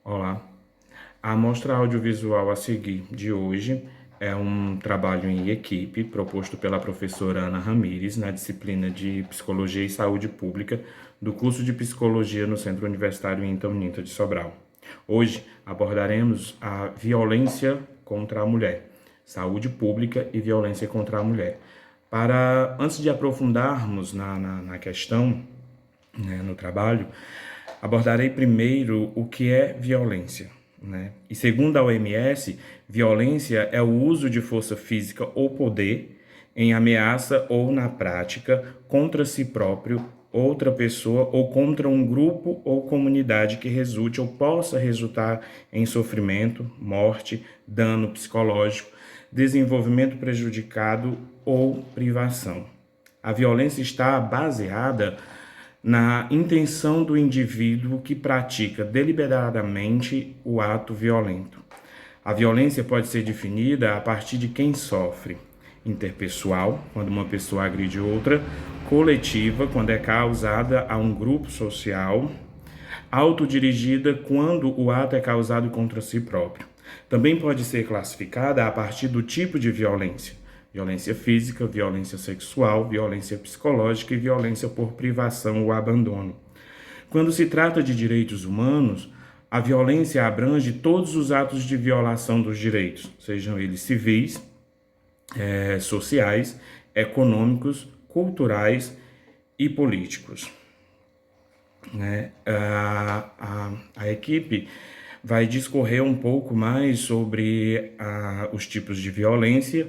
Olá. A amostra audiovisual a seguir de hoje é um trabalho em equipe proposto pela professora Ana Ramires na disciplina de Psicologia e Saúde Pública do curso de Psicologia no Centro Universitário Inta Unita de Sobral. Hoje abordaremos a violência contra a mulher, saúde pública e violência contra a mulher. Antes de aprofundarmos na questão, no trabalho, abordarei primeiro o que é violência, né? E segundo a OMS, violência é o uso de força física ou poder em ameaça ou na prática contra si próprio, outra pessoa ou contra um grupo ou comunidade que resulte ou possa resultar em sofrimento, morte, dano psicológico, desenvolvimento prejudicado ou privação. A violência está baseada na intenção do indivíduo que pratica deliberadamente o ato violento. A violência pode ser definida a partir de quem sofre: interpessoal, quando uma pessoa agride outra; coletiva, quando é causada a um grupo social; autodirigida, quando o ato é causado contra si próprio. Também pode ser classificada a partir do tipo de violência: violência física, violência sexual, violência psicológica e violência por privação ou abandono. Quando se trata de direitos humanos, a violência abrange todos os atos de violação dos direitos, sejam eles civis, sociais, econômicos, culturais e políticos. A equipe vai discorrer um pouco mais sobre os tipos de violência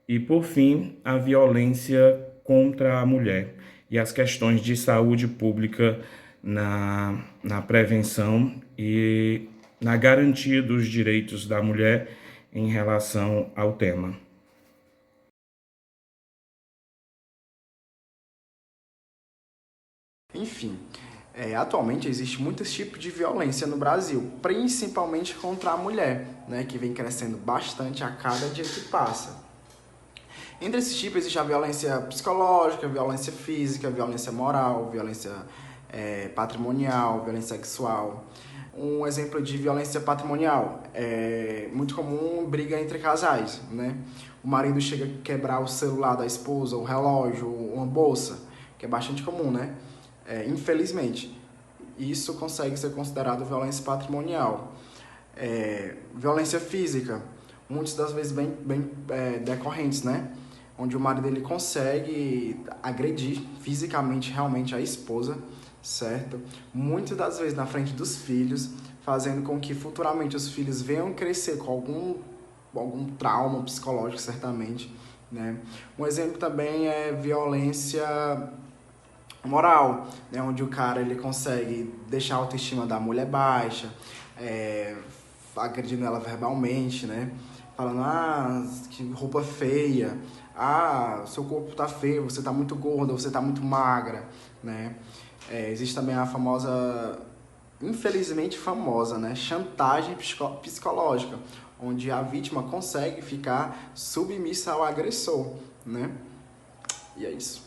e, por fim, a violência contra a mulher e as questões de saúde pública na prevenção e na garantia dos direitos da mulher em relação ao tema. Enfim, atualmente existe muitos tipos de violência no Brasil, principalmente contra a mulher, né, que vem crescendo bastante a cada dia que passa. Entre esses tipos existe a violência psicológica, violência física, violência moral, violência patrimonial, violência sexual. Um exemplo de violência patrimonial é muito comum briga entre casais, né? O marido chega a quebrar o celular da esposa, o relógio, uma bolsa, que é bastante comum, né? Infelizmente, isso consegue ser considerado violência patrimonial. Violência física, muitas das vezes bem decorrentes, né? Onde o marido ele consegue agredir fisicamente realmente a esposa, certo? Muitas das vezes na frente dos filhos, fazendo com que futuramente os filhos venham crescer com algum trauma psicológico, certamente, né? Um exemplo também é violência moral, né? Onde o cara ele consegue deixar a autoestima da mulher baixa, agredindo ela verbalmente, né? Falando, que roupa feia, seu corpo tá feio, você tá muito gorda, você tá muito magra, né? Existe também a famosa, infelizmente famosa, né? Chantagem psicológica, onde a vítima consegue ficar submissa ao agressor, né? E é isso.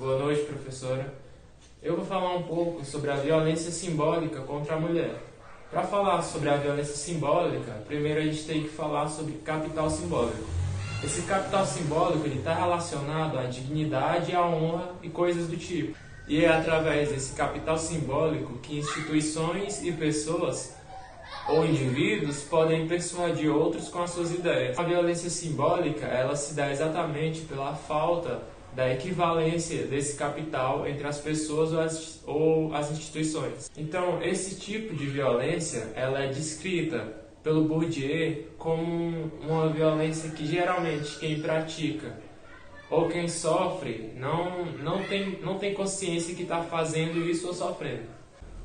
Boa noite, professora. Eu vou falar um pouco sobre a violência simbólica contra a mulher. Para falar sobre a violência simbólica, primeiro a gente tem que falar sobre capital simbólico. Esse capital simbólico está relacionado à dignidade, à honra e coisas do tipo. E é através desse capital simbólico que instituições e pessoas ou indivíduos podem persuadir outros com as suas ideias. A violência simbólica ela se dá exatamente pela falta da equivalência desse capital entre as pessoas ou as instituições. Então, esse tipo de violência ela é descrita pelo Bourdieu como uma violência que geralmente quem pratica ou quem sofre não tem consciência que está fazendo isso ou sofrendo.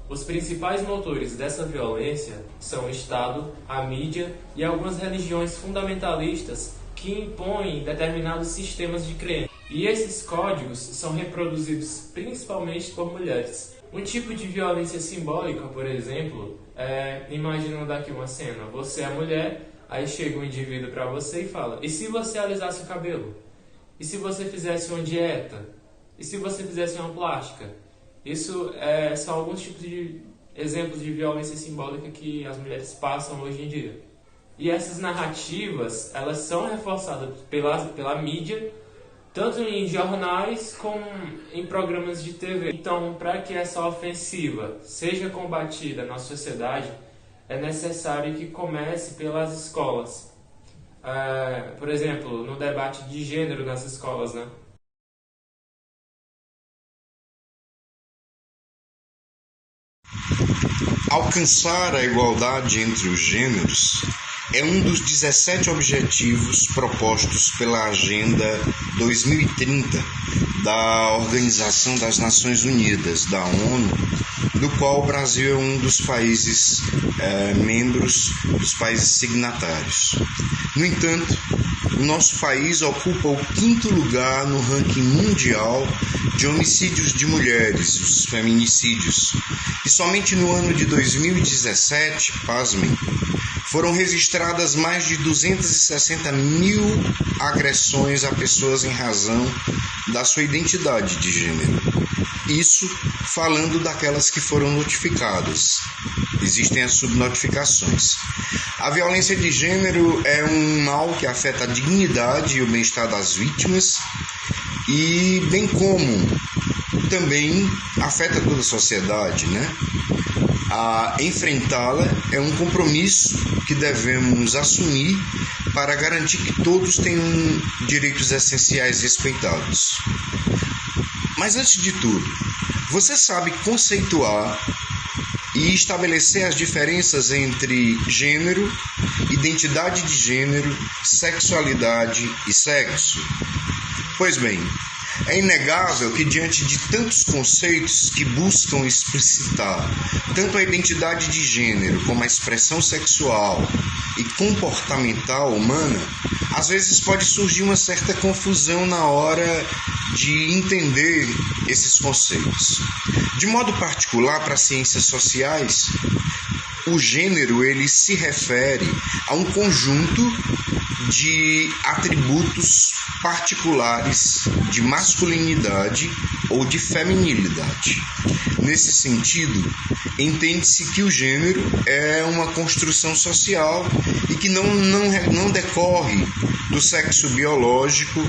Os principais motores dessa violência são o Estado, a mídia e algumas religiões fundamentalistas que impõem determinados sistemas de crença. E esses códigos são reproduzidos principalmente por mulheres. Um tipo de violência simbólica, por exemplo, imaginando aqui uma cena, você é mulher, aí chega um indivíduo para você e fala: e se você alisasse o cabelo? E se você fizesse uma dieta? E se você fizesse uma plástica? Isso são alguns tipos de exemplos de violência simbólica que as mulheres passam hoje em dia. E essas narrativas, elas são reforçadas pela mídia, tanto em jornais como em programas de TV. Então, para que essa ofensiva seja combatida na sociedade, é necessário que comece pelas escolas. Por exemplo, no debate de gênero nas escolas, né? Alcançar a igualdade entre os gêneros é um dos 17 objetivos propostos pela Agenda 2030 da Organização das Nações Unidas, da ONU, do qual o Brasil é um dos países membros, dos países signatários. No entanto, o nosso país ocupa o 5º lugar no ranking mundial de homicídios de mulheres, os feminicídios. E somente no ano de 2017, pasmem, foram registradas mais de 260 mil agressões a pessoas em razão da sua identidade de gênero. Isso falando daquelas que foram notificadas. Existem as subnotificações. A violência de gênero é um mal que afeta a dignidade e o bem-estar das vítimas e bem como também afeta toda a sociedade, né? Enfrentá-la é um compromisso que devemos assumir para garantir que todos tenham direitos essenciais respeitados. Mas antes de tudo, você sabe conceituar e estabelecer as diferenças entre gênero, identidade de gênero, sexualidade e sexo? Pois bem, é inegável que diante de tantos conceitos que buscam explicitar tanto a identidade de gênero como a expressão sexual e comportamental humana, às vezes pode surgir uma certa confusão na hora de entender esses conceitos. De modo particular, para as ciências sociais, o gênero ele se refere a um conjunto de atributos particulares de masculinidade ou de feminilidade. Nesse sentido, entende-se que o gênero é uma construção social e que não decorre do sexo biológico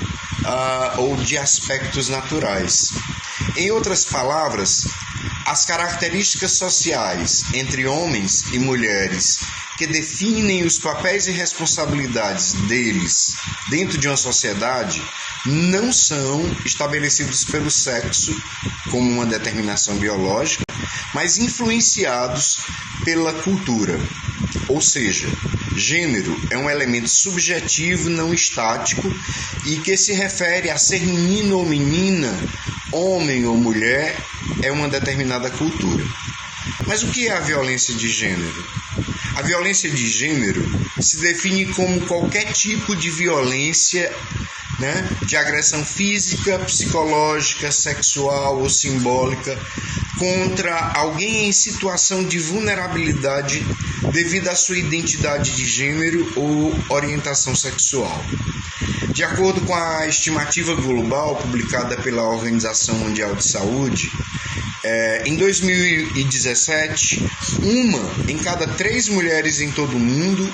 ou de aspectos naturais. Em outras palavras, as características sociais entre homens e mulheres que definem os papéis e responsabilidades deles dentro de uma sociedade não são estabelecidos pelo sexo como uma determinação biológica, mas influenciados pela cultura. Ou seja, gênero é um elemento subjetivo, não estático, e que se refere a ser menino ou menina, homem ou mulher, é uma determinada cultura. Mas o que é a violência de gênero? A violência de gênero se define como qualquer tipo de violência, de agressão física, psicológica, sexual ou simbólica contra alguém em situação de vulnerabilidade devido à sua identidade de gênero ou orientação sexual. De acordo com a estimativa global publicada pela Organização Mundial de Saúde, em 2017, uma em cada 3 mulheres em todo o mundo,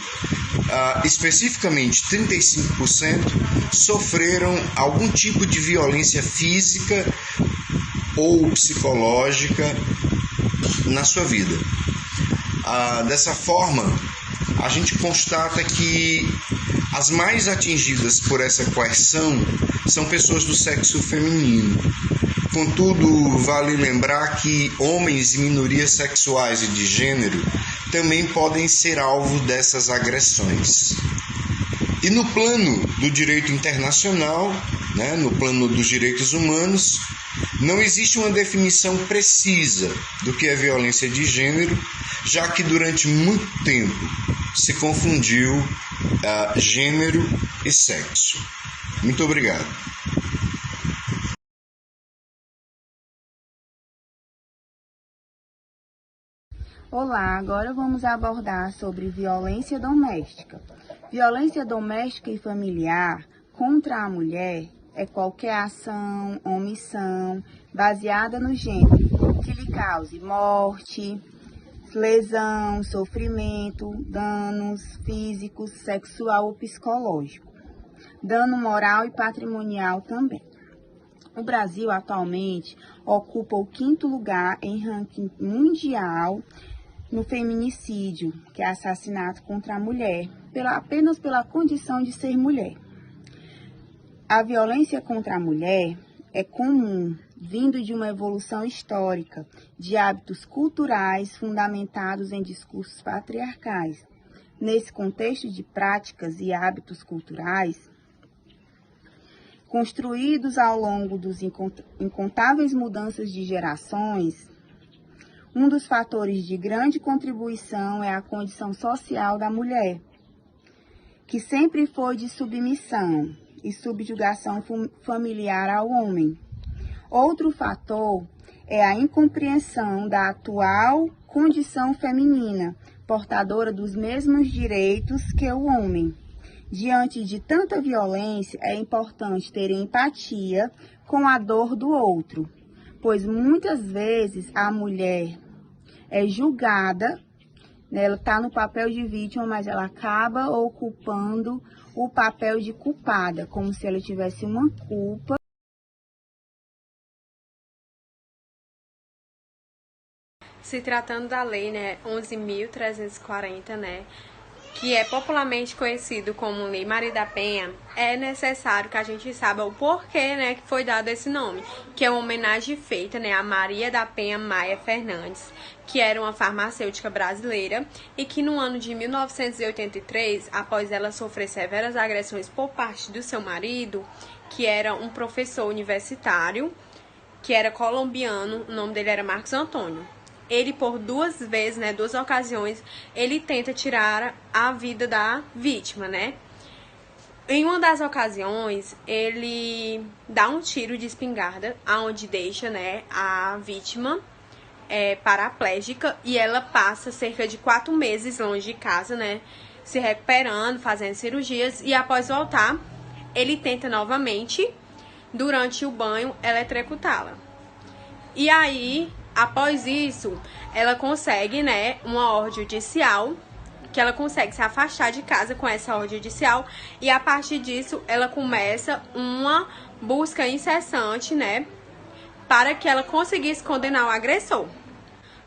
especificamente 35%, sofreram algum tipo de violência física ou psicológica na sua vida. Dessa forma, a gente constata que as mais atingidas por essa coerção são pessoas do sexo feminino. Contudo, vale lembrar que homens e minorias sexuais e de gênero também podem ser alvo dessas agressões. E no plano do direito internacional, no plano dos direitos humanos, não existe uma definição precisa do que é violência de gênero, já que durante muito tempo se confundiu gênero e sexo. Muito obrigado. Olá, agora vamos abordar sobre violência doméstica. Violência doméstica e familiar contra a mulher é qualquer ação, omissão, baseada no gênero, que lhe cause morte, lesão, sofrimento, danos físicos, sexual ou psicológico, dano moral e patrimonial também. O Brasil atualmente ocupa o 5º lugar em ranking mundial no feminicídio, que é assassinato contra a mulher, apenas pela condição de ser mulher. A violência contra a mulher é comum, vindo de uma evolução histórica, de hábitos culturais fundamentados em discursos patriarcais. Nesse contexto de práticas e hábitos culturais, construídos ao longo dos incontáveis mudanças de gerações, um dos fatores de grande contribuição é a condição social da mulher, que sempre foi de submissão e subjugação familiar ao homem. Outro fator é a incompreensão da atual condição feminina, portadora dos mesmos direitos que o homem. Diante de tanta violência, é importante ter empatia com a dor do outro, pois muitas vezes a mulher é julgada, né, ela está no papel de vítima, mas ela acaba ocupando o papel de culpada, como se ela tivesse uma culpa. Se tratando da lei, 11.340, que é popularmente conhecido como Lei Maria da Penha, é necessário que a gente saiba o porquê, que foi dado esse nome, que é uma homenagem feita, a Maria da Penha Maia Fernandes, que era uma farmacêutica brasileira e que no ano de 1983, após ela sofrer severas agressões por parte do seu marido, que era um professor universitário, que era colombiano, o nome dele era Marcos Antônio. Ele, por 2 vezes, 2 ocasiões, ele tenta tirar a vida da vítima, Em uma das ocasiões, ele dá um tiro de espingarda, aonde deixa, a vítima paraplégica, e ela passa cerca de 4 meses longe de casa, se recuperando, fazendo cirurgias, e após voltar, ele tenta novamente, durante o banho, eletrocutá-la. E aí, após isso, ela consegue, uma ordem judicial, que ela consegue se afastar de casa com essa ordem judicial, e a partir disso, ela começa uma busca incessante, para que ela conseguisse condenar o agressor.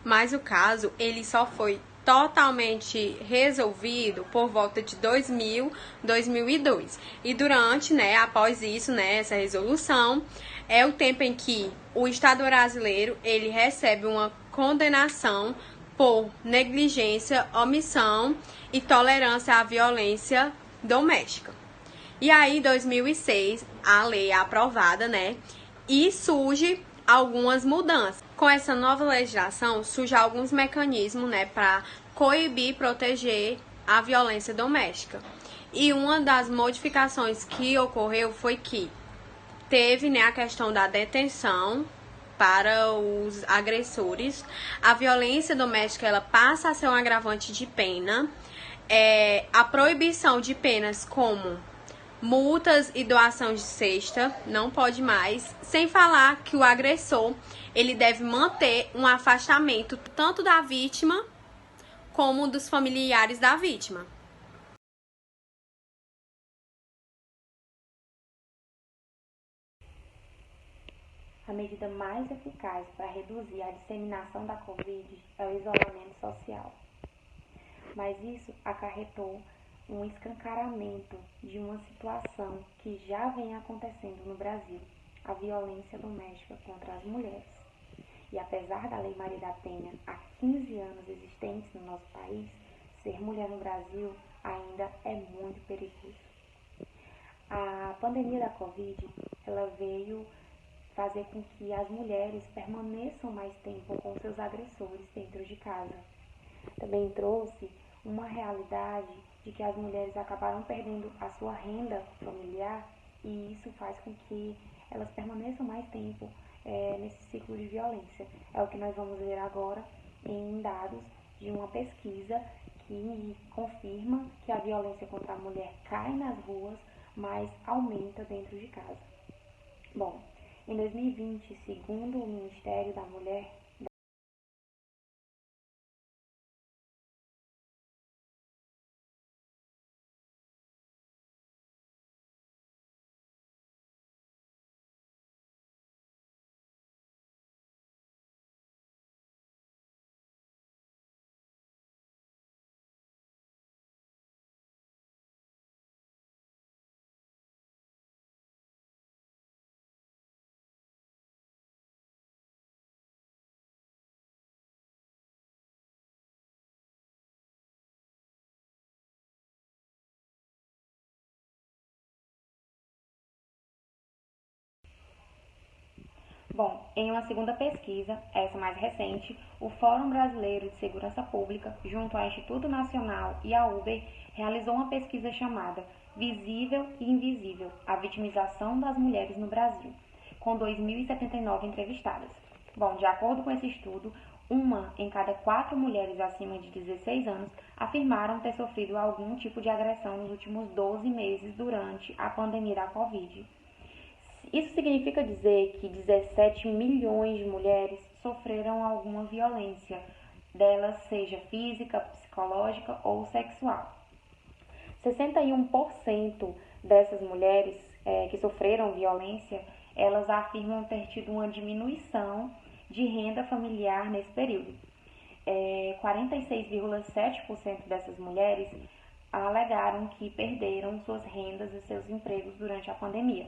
Mas o caso, ele só foi totalmente resolvido por volta de 2000, 2002. E durante, após isso, essa resolução, é o tempo em que o Estado brasileiro, ele recebe uma condenação por negligência, omissão e tolerância à violência doméstica. E aí, em 2006, a lei é aprovada, e surge algumas mudanças. Com essa nova legislação, surgem alguns mecanismos, para coibir e proteger a violência doméstica. E uma das modificações que ocorreu foi que teve, a questão da detenção para os agressores. A violência doméstica, ela passa a ser um agravante de pena. A proibição de penas como multas e doação de cesta, não pode mais. Sem falar que o agressor, ele deve manter um afastamento tanto da vítima como dos familiares da vítima. A medida mais eficaz para reduzir a disseminação da Covid é o isolamento social. Mas isso acarretou um escancaramento de uma situação que já vem acontecendo no Brasil, a violência doméstica contra as mulheres. E apesar da Lei Maria da Penha há 15 anos existente no nosso país, ser mulher no Brasil ainda é muito perigoso. A pandemia da Covid, ela veio fazer com que as mulheres permaneçam mais tempo com seus agressores dentro de casa. Também trouxe uma realidade de que as mulheres acabaram perdendo a sua renda familiar e isso faz com que elas permaneçam mais tempo nesse ciclo de violência. É o que nós vamos ver agora em dados de uma pesquisa que confirma que a violência contra a mulher cai nas ruas, mas aumenta dentro de casa. Bom, em 2020, segundo o Ministério da Mulher, Bom, em uma segunda pesquisa, essa mais recente, o Fórum Brasileiro de Segurança Pública, junto ao Instituto Nacional e à Uber, realizou uma pesquisa chamada Visível e Invisível, a vitimização das mulheres no Brasil, com 2.079 entrevistadas. Bom, de acordo com esse estudo, 1 em cada 4 mulheres acima de 16 anos afirmaram ter sofrido algum tipo de agressão nos últimos 12 meses durante a pandemia da Covid. Isso significa dizer que 17 milhões de mulheres sofreram alguma violência, delas seja física, psicológica ou sexual. 61% dessas mulheres que sofreram violência, elas afirmam ter tido uma diminuição de renda familiar nesse período. 46,7% dessas mulheres alegaram que perderam suas rendas e seus empregos durante a pandemia.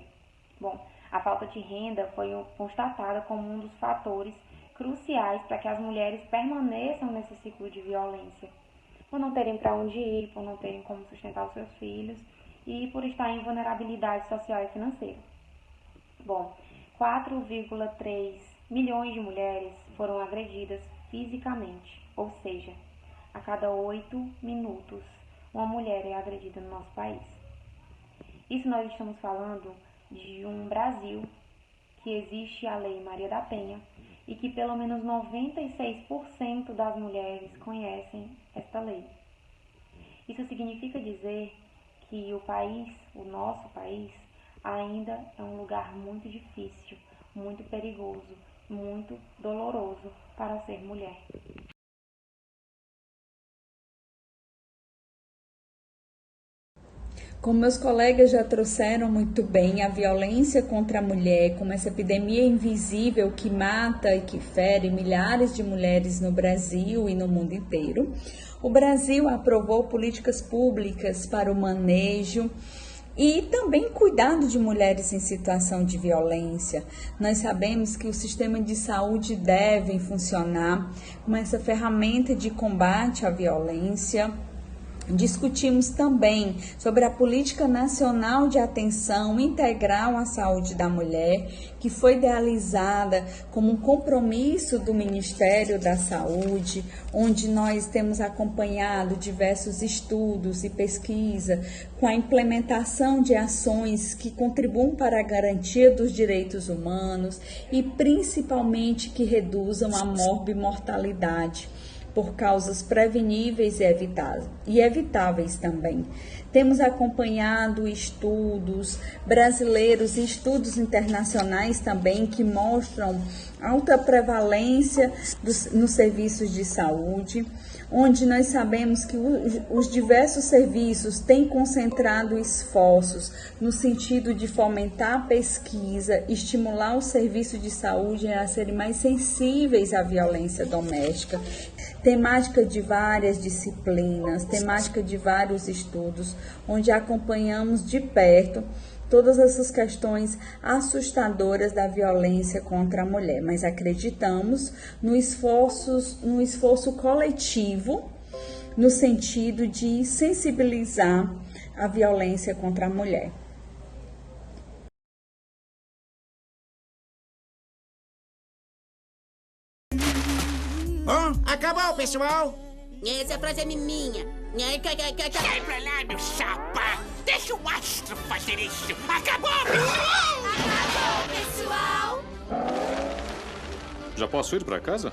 Bom, a falta de renda foi constatada como um dos fatores cruciais para que as mulheres permaneçam nesse ciclo de violência, por não terem para onde ir, por não terem como sustentar os seus filhos e por estar em vulnerabilidade social e financeira. Bom, 4,3 milhões de mulheres foram agredidas fisicamente, ou seja, a cada 8 minutos uma mulher é agredida no nosso país. Isso nós estamos falando de um Brasil que existe a Lei Maria da Penha e que pelo menos 96% das mulheres conhecem esta lei. Isso significa dizer que o nosso país, ainda é um lugar muito difícil, muito perigoso, muito doloroso para ser mulher. Como meus colegas já trouxeram muito bem, a violência contra a mulher, como essa epidemia invisível que mata e que fere milhares de mulheres no Brasil e no mundo inteiro, o Brasil aprovou políticas públicas para o manejo e também cuidado de mulheres em situação de violência. Nós sabemos que o sistema de saúde deve funcionar como essa ferramenta de combate à violência. Discutimos também sobre a Política Nacional de Atenção Integral à Saúde da Mulher, que foi idealizada como um compromisso do Ministério da Saúde, onde nós temos acompanhado diversos estudos e pesquisa com a implementação de ações que contribuam para a garantia dos direitos humanos e principalmente que reduzam a morbimortalidade por causas preveníveis e evitáveis também. Temos acompanhado estudos brasileiros e estudos internacionais também que mostram alta prevalência nos serviços de saúde, onde nós sabemos que os diversos serviços têm concentrado esforços no sentido de fomentar a pesquisa, estimular o serviço de saúde a serem mais sensíveis à violência doméstica. Temática de várias disciplinas, temática de vários estudos, onde acompanhamos de perto todas essas questões assustadoras da violência contra a mulher, mas acreditamos no esforço coletivo, no sentido de sensibilizar a violência contra a mulher. Acabou, pessoal! Essa frase é minha. Sai pra lá, meu chapa! Deixa o astro fazer isso! Acabou! Acabou, pessoal! Já posso ir pra casa?